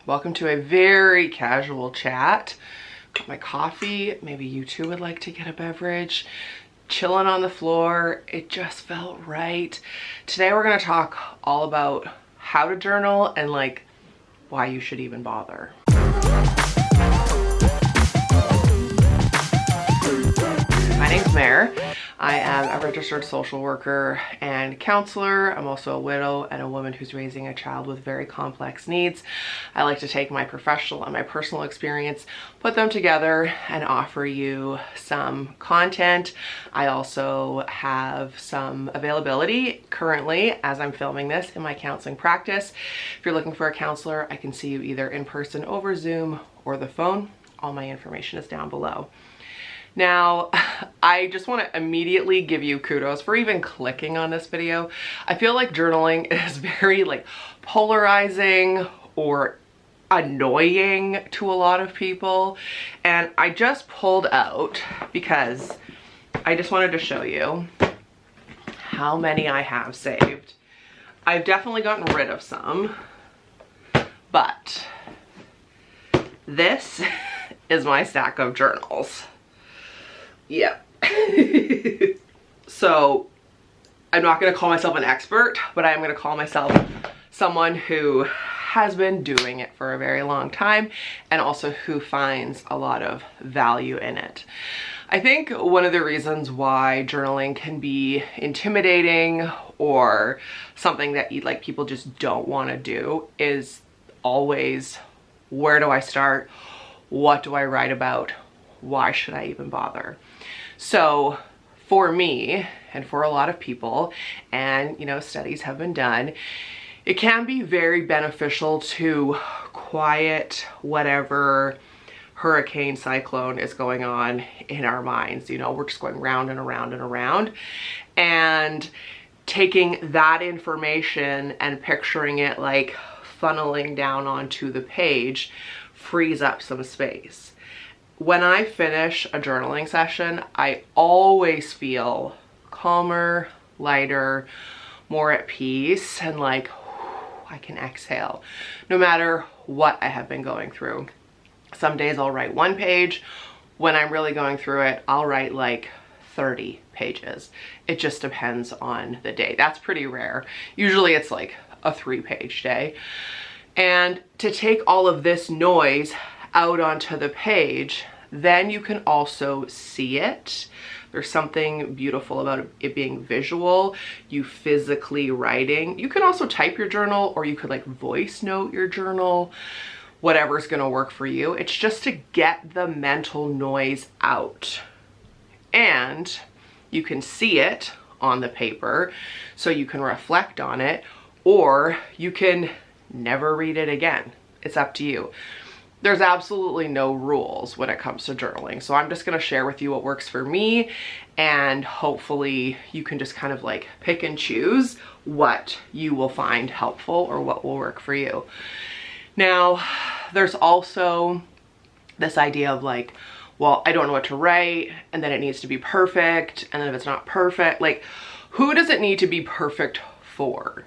Welcome to a very casual chat. Got my coffee. Maybe you too would like to get a beverage. Chilling on the floor. It just felt right. Today we're going to talk all about how to journal and like why you should even bother. My name's Mare. I am a registered social worker and counselor. I'm also a widow and a woman who's raising a child with very complex needs. I like to take my professional and my personal experience, put them together and offer you some content. I also have some availability currently as I'm filming this in my counseling practice. If you're looking for a counselor, I can see you either in person over Zoom or the phone. All my information is down below. Now, I just want to immediately give you kudos for even clicking on this video. I feel like journaling is very like polarizing or annoying to a lot of people. And I just pulled out because I just wanted to show you how many I have saved. I've definitely gotten rid of some, but this is my stack of journals. Yeah. So I'm not going to call myself an expert, but I am going to call myself someone who has been doing it for a very long time and also who finds a lot of value in it. I think one of the reasons why journaling can be intimidating or something that people just don't want to do is always, where do I start? What do I write about? Why should I even bother? So for me and for a lot of people, and studies have been done, it can be very beneficial to quiet whatever hurricane cyclone is going on in our minds. We're just going round and around and around, and taking that information and picturing it like funneling down onto the page frees up some space. When I finish a journaling session, I always feel calmer, lighter, more at peace, and like I can exhale no matter what I have been going through. Some days I'll write 1 page. When I'm really going through it, I'll write like 30 pages. It just depends on the day. That's pretty rare. Usually it's like a 3-page day. And to take all of this noise out onto the page, then you can also see it. There's something beautiful about it being visual, you physically writing. You can also type your journal, or you could like voice note your journal, whatever's gonna work for you. It's just to get the mental noise out. And you can see it on the paper, so you can reflect on it, or you can never read it again. It's up to you. There's absolutely no rules when it comes to journaling. So I'm just gonna share with you what works for me, and hopefully you can just kind of like pick and choose what you will find helpful or what will work for you. Now, there's also this idea of like, well, I don't know what to write, and then it needs to be perfect, and then if it's not perfect, like, who does it need to be perfect for?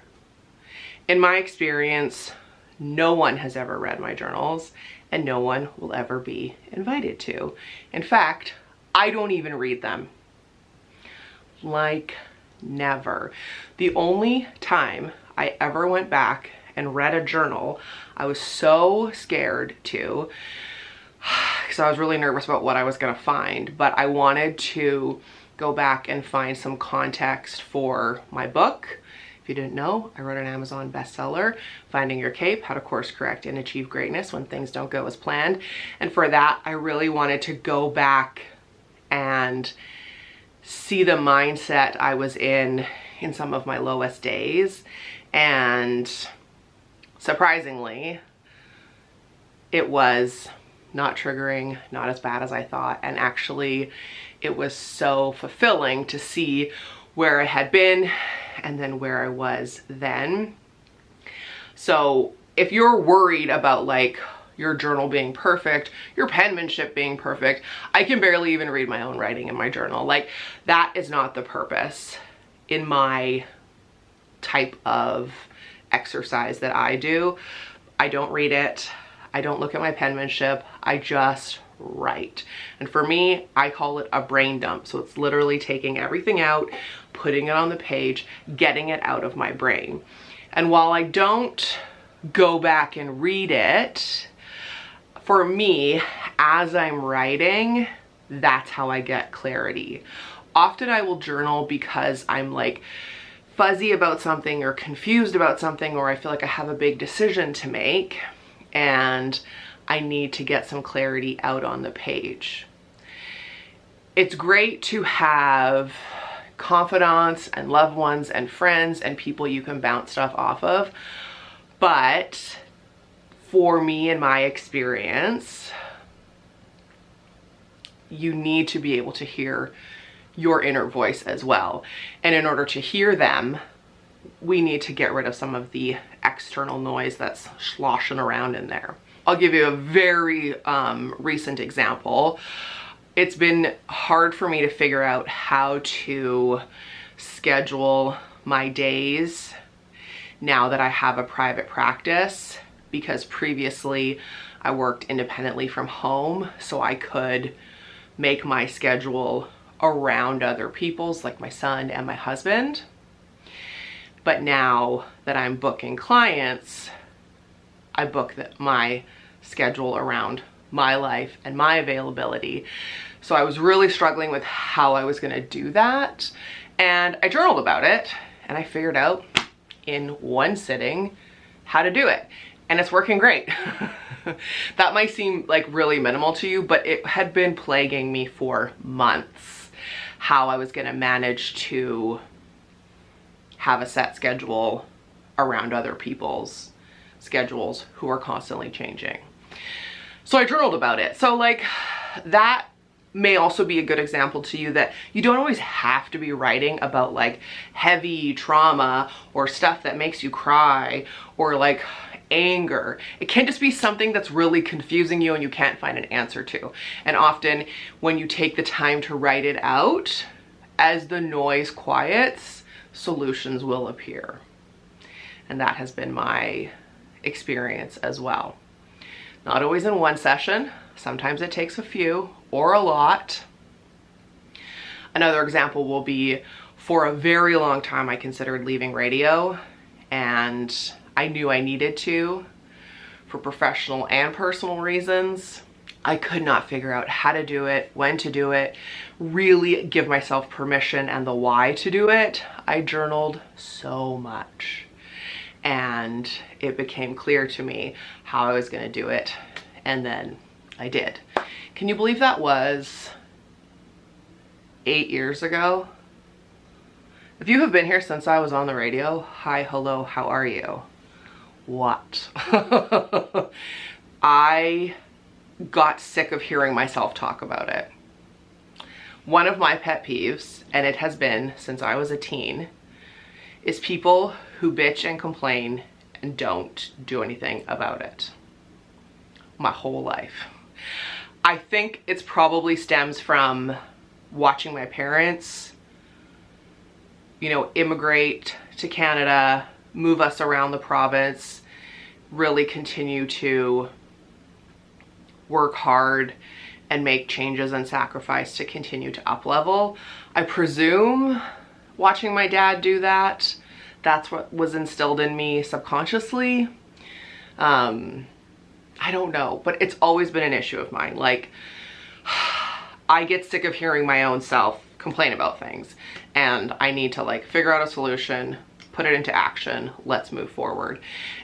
In my experience, no one has ever read my journals, and no one will ever be invited to. In fact, I don't even read them. Like, never. The only time I ever went back and read a journal, I was so scared to, because I was really nervous about what I was gonna find, but I wanted to go back and find some context for my book. If you didn't know, I wrote an Amazon bestseller, Finding Your Cape, How to Course Correct and Achieve Greatness When Things Don't Go As Planned. And for that, I really wanted to go back and see the mindset I was in some of my lowest days. And surprisingly, it was not triggering, not as bad as I thought. And actually, it was so fulfilling to see where I had been and then where I was then. So if you're worried about like your journal being perfect, your penmanship being perfect, I can barely even read my own writing in my journal. Like, that is not the purpose in my type of exercise that I do. I don't read it. I don't look at my penmanship. I just write. And for me, I call it a brain dump. So it's literally taking everything out, putting it on the page, getting it out of my brain. And while I don't go back and read it, for me, as I'm writing, that's how I get clarity. Often I will journal because I'm like fuzzy about something or confused about something, or I feel like I have a big decision to make and I need to get some clarity out on the page. It's great to have confidants and loved ones and friends and people you can bounce stuff off of, but for me, in my experience, you need to be able to hear your inner voice as well. And in order to hear them, we need to get rid of some of the external noise that's sloshing around in there. I'll give you a very recent example. It's been hard for me to figure out how to schedule my days now that I have a private practice, because previously I worked independently from home, so I could make my schedule around other people's, like my son and my husband. But now that I'm booking clients, I book my schedule around my life and my availability. So I was really struggling with how I was gonna do that. And I journaled about it and I figured out in one sitting how to do it. And it's working great. That might seem like really minimal to you, but it had been plaguing me for months, how I was gonna manage to have a set schedule around other people's schedules who are constantly changing. So I journaled about it. So like that may also be a good example to you that you don't always have to be writing about like heavy trauma or stuff that makes you cry or like anger. It can just be something that's really confusing you and you can't find an answer to. And often when you take the time to write it out, as the noise quiets, solutions will appear. And that has been my experience as well. Not always in one session. Sometimes it takes a few or a lot. Another example will be, for a very long time I considered leaving radio, and I knew I needed to for professional and personal reasons. I could not figure out how to do it, when to do it, really give myself permission and the why to do it. I journaled so much and it became clear to me how I was gonna do it, and then I did. Can you believe that was 8 years ago? If you have been here since I was on the radio, hi, hello, how are you? What? I got sick of hearing myself talk about it. One of my pet peeves, and it has been since I was a teen, is people who bitch and complain and don't do anything about it. My whole life. I think it's probably stems from watching my parents, you know, immigrate to Canada, move us around the province, really continue to work hard and make changes and sacrifice to continue to up level. I presume watching my dad do that, that's what was instilled in me subconsciously. I don't know, but it's always been an issue of mine. Like, I get sick of hearing my own self complain about things, and I need to like figure out a solution, put it into action, let's move forward.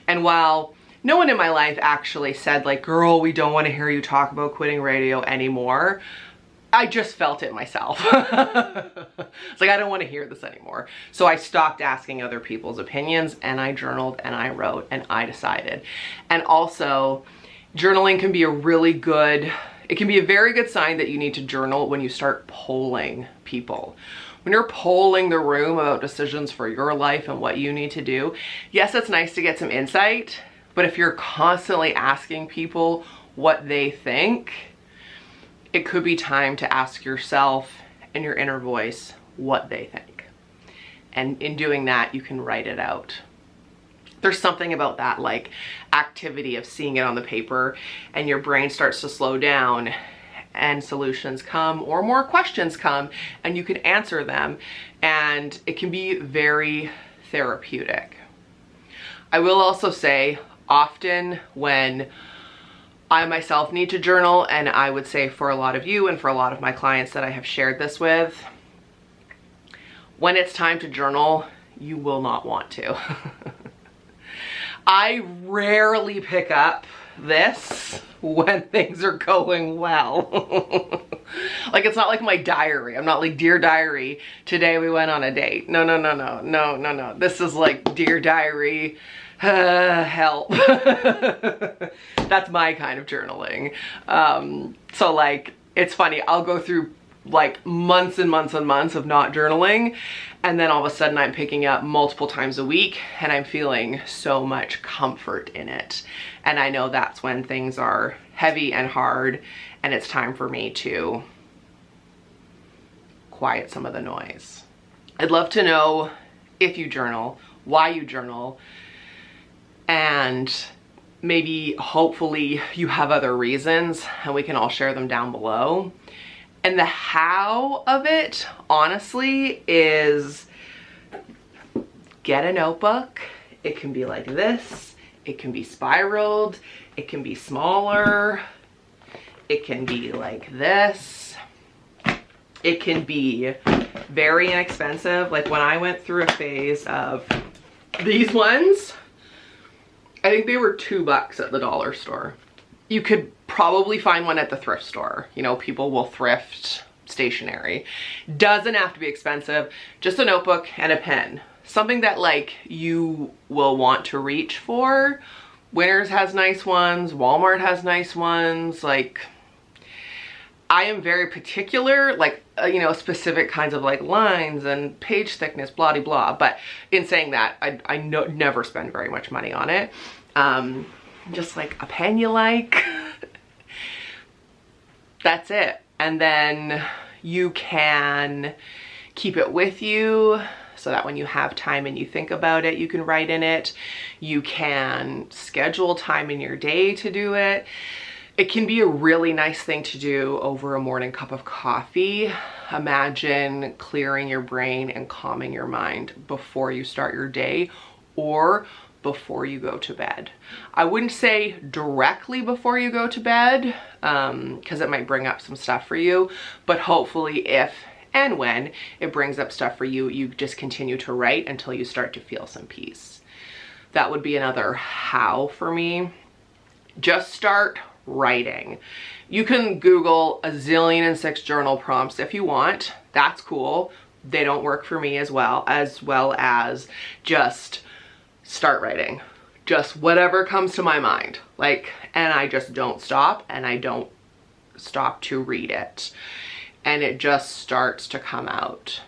And while no one in my life actually said like, girl, we don't want to hear you talk about quitting radio anymore, I just felt it myself. It's like, I don't want to hear this anymore. So I stopped asking other people's opinions and I journaled and I wrote and I decided. And also, journaling can be a really good, it can be a very good sign that you need to journal when you start polling people. When you're polling the room about decisions for your life and what you need to do, yes, it's nice to get some insight, but if you're constantly asking people what they think, it could be time to ask yourself and your inner voice what they think. And in doing that, you can write it out. There's something about that like activity of seeing it on the paper, and your brain starts to slow down and solutions come or more questions come and you can answer them, and it can be very therapeutic. I will also say often when I myself need to journal, and I would say for a lot of you and for a lot of my clients that I have shared this with, when it's time to journal, you will not want to. I rarely pick up this when things are going well. Like, it's not like my diary. I'm not like, dear diary, today we went on a date. No, no, no, no, no, no, no. This is like, dear diary, help. That's my kind of journaling. So like, it's funny, I'll go through like months and months and months of not journaling, and then all of a sudden I'm picking up multiple times a week and I'm feeling so much comfort in it. And I know that's when things are heavy and hard and it's time for me to quiet some of the noise. I'd love to know if you journal, why you journal, and maybe hopefully you have other reasons, and we can all share them down below. And the how of it, honestly, is get a notebook. It can be like this. It can be spiraled. It can be smaller. It can be like this. It can be very inexpensive. Like when I went through a phase of these ones, I think they were $2 at the dollar store. You could probably find one at the thrift store. You know, people will thrift stationery. Doesn't have to be expensive. Just a notebook and a pen. Something that like you will want to reach for. Winners has nice ones. Walmart has nice ones. Like, I am very particular, like, you know, specific kinds of like lines and page thickness, blah, blah, blah. But in saying that, I never spend very much money on it. Just like a pen you like. That's it. And then you can keep it with you so that when you have time and you think about it, you can write in it. You can schedule time in your day to do it. It can be a really nice thing to do over a morning cup of coffee. Imagine clearing your brain and calming your mind before you start your day or before you go to bed. I wouldn't say directly before you go to bed, because it might bring up some stuff for you, but hopefully if and when it brings up stuff for you, you just continue to write until you start to feel some peace. That would be another how for me. Just start writing. You can Google a zillion and 6 journal prompts if you want. That's cool. They don't work for me as well as just start writing. Just whatever comes to my mind. Like, and I just don't stop, and I don't stop to read it. And it just starts to come out.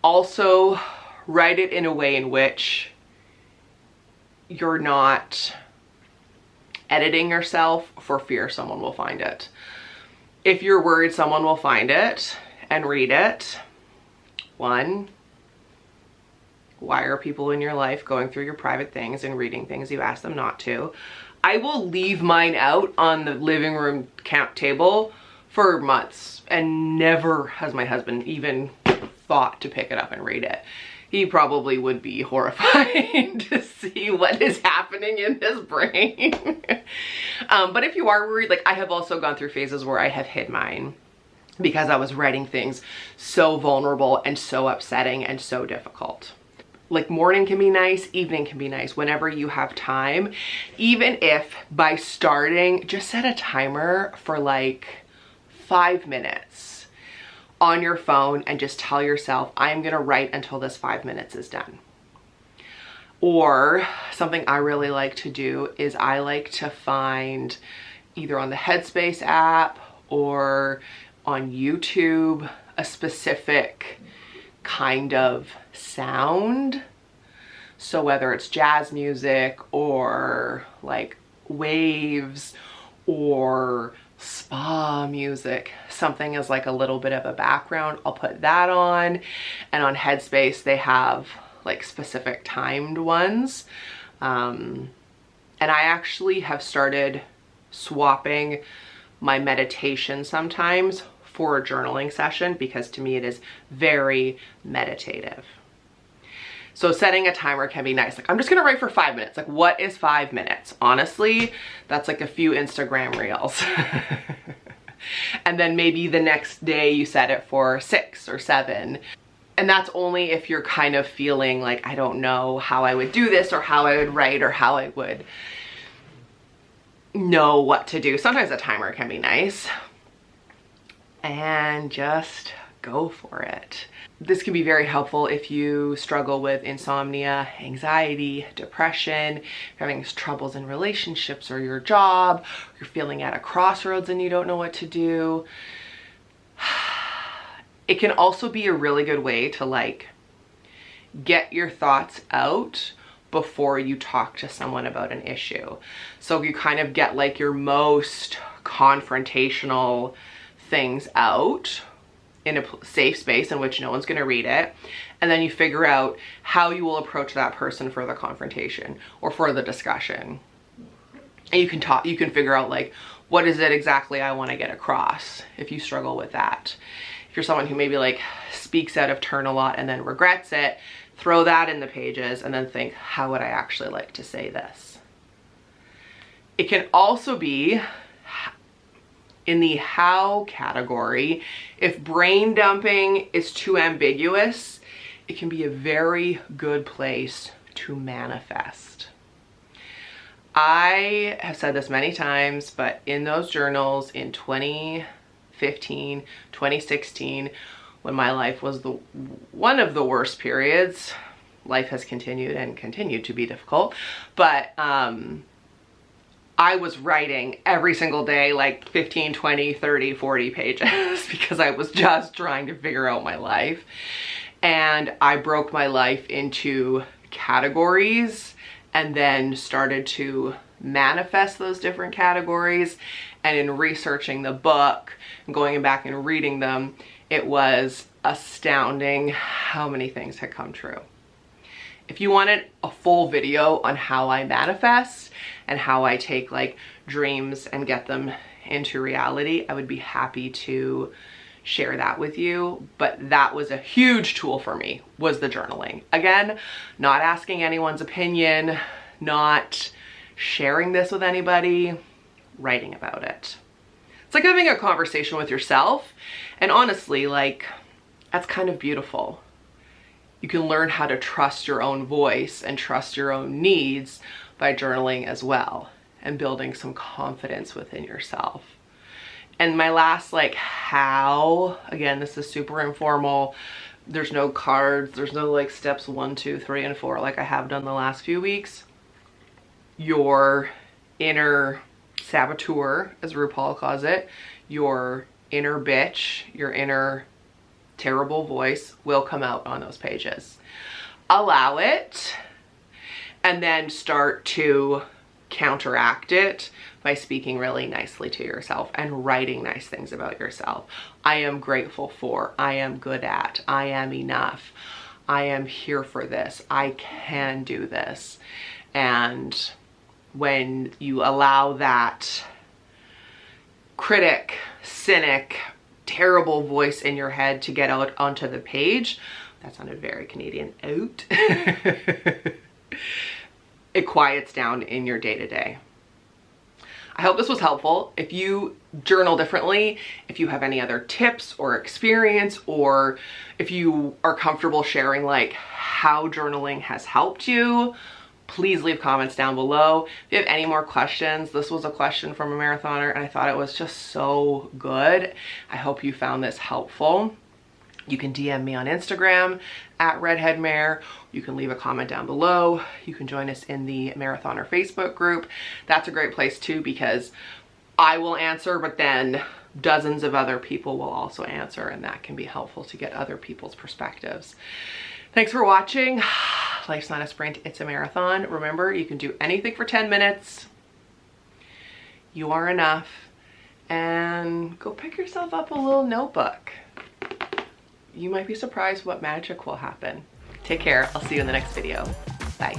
Also, write it in a way in which you're not editing yourself for fear someone will find it. If you're worried someone will find it and read it, one, why are people in your life going through your private things and reading things you ask them not to? I will leave mine out on the living room count table for months, and never has my husband even thought to pick it up and read it. He probably would be horrified to see what is happening in his brain. But if you are worried, like I have also gone through phases where I have hid mine because I was writing things so vulnerable and so upsetting and so difficult. Like morning can be nice, evening can be nice, whenever you have time. Even if by starting, just set a timer for like 5 minutes on your phone and just tell yourself, I'm gonna write until this 5 minutes is done. Or something I really like to do is I like to find either on the Headspace app or on YouTube a specific kind of sound. So whether it's jazz music or like waves or spa music, something as like a little bit of a background, I'll put that on. And on Headspace they have like specific timed ones. And I actually have started swapping my meditation sometimes for a journaling session, because to me it is very meditative. So setting a timer can be nice. Like, I'm just gonna write for 5 minutes. Like, what is 5 minutes? Honestly, that's like a few Instagram reels. And then maybe the next day you set it for 6 or 7. And that's only if you're kind of feeling like, I don't know how I would do this, or how I would write, or how I would know what to do. Sometimes a timer can be nice. And just go for it. This can be very helpful if you struggle with insomnia, anxiety, depression, you're having troubles in relationships or your job, you're feeling at a crossroads and you don't know what to do. It can also be a really good way to like get your thoughts out before you talk to someone about an issue. So you kind of get like your most confrontational things out in a safe space in which no one's going to read it, and then you figure out how you will approach that person for the confrontation or for the discussion. And you can figure out like, what is it exactly I want to get across if you struggle with that. If you're someone who maybe like speaks out of turn a lot and then regrets it, throw that in the pages and then think, how would I actually like to say this? It can also be in the how category. If brain dumping is too ambiguous, it can be a very good place to manifest. I have said this many times, but in those journals in 2015, 2016, when my life was one of the worst periods, life has continued and continued to be difficult, but I was writing every single day, like 15, 20, 30, 40 pages because I was just trying to figure out my life. And I broke my life into categories and then started to manifest those different categories. And in researching the book and going back and reading them, it was astounding how many things had come true. If you wanted a full video on how I manifest and how I take like dreams and get them into reality, I would be happy to share that with you. But that was a huge tool for me, was the journaling. Again, not asking anyone's opinion, not sharing this with anybody, writing about it. It's like having a conversation with yourself. And honestly, like, that's kind of beautiful. You can learn how to trust your own voice and trust your own needs by journaling as well, and building some confidence within yourself. And my last like how, again, this is super informal. There's no cards, there's no like steps 1, 2, 3, and 4 like I have done the last few weeks. Your inner saboteur, as RuPaul calls it, your inner bitch, your inner terrible voice will come out on those pages. Allow it, and then start to counteract it by speaking really nicely to yourself and writing nice things about yourself. I am grateful for, I am good at, I am enough, I am here for this, I can do this. And when you allow that critic, cynic, terrible voice in your head to get out onto the page, that sounded very Canadian, out, it quiets down in your day-to-day. I hope this was helpful. If you journal differently, if you have any other tips or experience, or if you are comfortable sharing like how journaling has helped you, please leave comments down below. If you have any more questions, this was a question from a marathoner and I thought it was just so good. I hope you found this helpful. You can DM me on Instagram at redheadmare. You can leave a comment down below. You can join us in the Marathoner Facebook group. That's a great place too, because I will answer, but then dozens of other people will also answer, and that can be helpful to get other people's perspectives. Thanks for watching. Life's not a sprint, it's a marathon. Remember, you can do anything for 10 minutes. You are enough. And go pick yourself up a little notebook. You might be surprised what magic will happen. Take care. I'll see you in the next video. Bye.